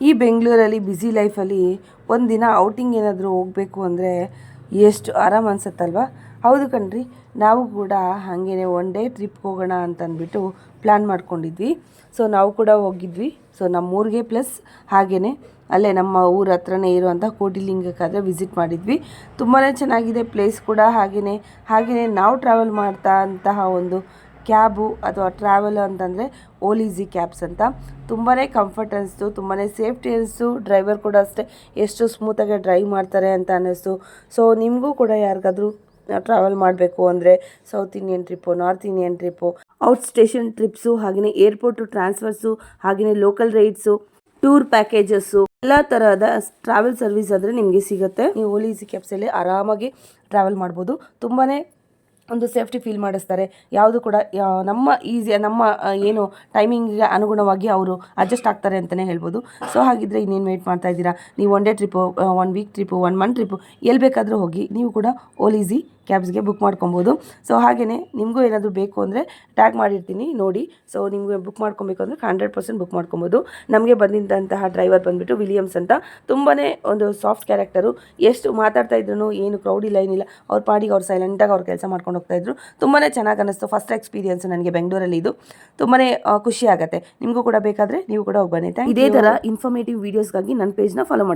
ಈ ಬೆಂಗಳೂರಲ್ಲಿ ಬ್ಯುಸಿ ಲೈಫಲ್ಲಿ ಒಂದು ದಿನ ಔಟಿಂಗ್ ಏನಾದರೂ ಹೋಗಬೇಕು ಅಂದರೆ ಎಷ್ಟು ಆರಾಮ್ ಅನ್ಸುತ್ತಲ್ವ. ಹೌದು ಕಣ್ರಿ, ನಾವು ಕೂಡ ಹಾಗೇ ಒನ್ ಡೇ ಟ್ರಿಪ್ ಹೋಗೋಣ ಅಂತಂದ್ಬಿಟ್ಟು ಪ್ಲ್ಯಾನ್ ಮಾಡ್ಕೊಂಡಿದ್ವಿ. ಸೊ ನಾವು ಕೂಡ ಹೋಗಿದ್ವಿ. ಸೊ ನಮ್ಮೂರಿಗೆ ಪ್ಲಸ್ ಹಾಗೆಯೇ ಅಲ್ಲೇ ನಮ್ಮ ಊರ ಹತ್ರನೇ ಇರುವಂಥ ಕೋಟಿಲಿಂಗಕ್ಕಾದರೆ ವಿಸಿಟ್ ಮಾಡಿದ್ವಿ. ತುಂಬಾ ಚೆನ್ನಾಗಿದೆ ಪ್ಲೇಸ್ ಕೂಡ. ಹಾಗೆಯೇ ನಾವು ಟ್ರಾವೆಲ್ ಮಾಡ್ತಾ ಅಂತಹ ಒಂದು ಕ್ಯಾಬು ಅಥವಾ ಟ್ರಾವೆಲ್ ಅಂತಂದರೆ ಓಲೀಸಿ ಕ್ಯಾಬ್ಸ್ ಅಂತ. ತುಂಬಾ ಕಂಫರ್ಟ್ ಅನಿಸ್ತು, ತುಂಬಾ ಸೇಫ್ಟಿ ಅನಿಸ್ತು. ಡ್ರೈವರ್ ಕೂಡ ಅಷ್ಟೇ ಎಷ್ಟು ಸ್ಮೂತಾಗಿ ಡ್ರೈವ್ ಮಾಡ್ತಾರೆ ಅಂತ ಅನ್ನಿಸ್ತು. ಸೊ ನಿಮಗೂ ಕೂಡ ಯಾರಿಗಾದರೂ ಟ್ರಾವೆಲ್ ಮಾಡಬೇಕು ಅಂದರೆ south Indian trip, north Indian trip, out station trips, ಹಾಗೆಯೇ ಏರ್ಪೋರ್ಟು ಟ್ರಾನ್ಸ್ಫರ್ಸು, ಹಾಗೆಯೇ ಲೋಕಲ್ ರೈಡ್ಸು, ಟೂರ್ ಪ್ಯಾಕೇಜಸ್ಸು, ಎಲ್ಲ ತರಹದ ಟ್ರಾವೆಲ್ ಸರ್ವಿಸ್ ಆದರೆ ನಿಮಗೆ ಸಿಗುತ್ತೆ. ನೀವು ಓಲೀಸಿ ಕ್ಯಾಬ್ಸಲ್ಲಿ ಆರಾಮಾಗಿ ಟ್ರಾವೆಲ್ ಮಾಡ್ಬೋದು. ತುಂಬಾ ಒಂದು ಸೇಫ್ಟಿ ಫೀಲ್ ಮಾಡಿಸ್ತಾರೆ. ಯಾವುದು ಕೂಡ ನಮ್ಮ ನಮ್ಮ ಏನು ಟೈಮಿಂಗಿಗೆ ಅನುಗುಣವಾಗಿ ಅವರು ಅಡ್ಜಸ್ಟ್ ಆಗ್ತಾರೆ ಅಂತಲೇ ಹೇಳ್ಬೋದು. ಸೊ ಹಾಗಿದ್ದರೆ ಇನ್ನೇನು ವೆಯ್ಟ್ ಮಾಡ್ತಾ ಇದ್ದೀರಾ? ನೀವು one day trip, 1 week trip, 1 month trip ಎಲ್ಲಿ ಬೇಕಾದರೂ ಹೋಗಿ ನೀವು ಕೂಡ ಓಲೀಸಿ ಕ್ಯಾಬ್ಸ್ಗೆ ಬುಕ್ ಮಾಡ್ಕೊಬೋದು. ಸೊ ಹಾಗೆಯೇ ನಿಮಗೂ ಏನಾದರೂ ಬೇಕು ಅಂದರೆ ಟ್ಯಾಗ್ ಮಾಡಿರ್ತೀನಿ ನೋಡಿ. ಸೊ ನಿಮಗೆ ಬುಕ್ ಮಾಡ್ಕೊಬೇಕು ಅಂದರೆ 100% ಬುಕ್ ಮಾಡ್ಕೊಬೋದು. ನಮಗೆ ಬಂದಿದ್ದಂತಹ ಡ್ರೈವರ್ ಬಂದುಬಿಟ್ಟು ವಿಲಿಯಮ್ಸ್ ಅಂತ. ತುಂಬಾ ಒಂದು ಸಾಫ್ಟ್ ಕ್ಯಾರೆಕ್ಟರು. ಎಷ್ಟು ಮಾತಾಡ್ತಾ ಇದ್ರು ಏನು ಕ್ರೌಡಿ ಲೈನ್ ಇಲ್ಲ, ಅವ್ರ ಪಾಡಿಗೆ ಅವ್ರು ಸೈಲೆಂಟಾಗಿ ಅವ್ರು ಕೆಲಸ ಮಾಡ್ಕೊಂಡು ಹೋಗ್ತಾಯಿದ್ರು. ತುಂಬಾ ಚೆನ್ನಾಗಿ ಅನ್ನಿಸ್ತು. ಫಸ್ಟ್ ಎಕ್ಸ್ಪೀರಿಯನ್ಸ್ ನನಗೆ ಬೆಂಗಳೂರಲ್ಲಿ ಇದು. ತುಂಬಾ ಖುಷಿ ಆಗುತ್ತೆ. ನಿಮಗೂ ಕೂಡ ಬೇಕಾದರೆ ನೀವು ಕೂಡ ಹೋಗಿ ಬನ್ನಿ. ಇದೇ ಥರ ಇನ್ಫಾರ್ಮೇಟಿವ್ ವೀಡಿಯೋಸ್ಗಾಗಿ ನನ್ನ ಪೇಜ್ನ ಫಾಲೋ ಮಾಡಿ.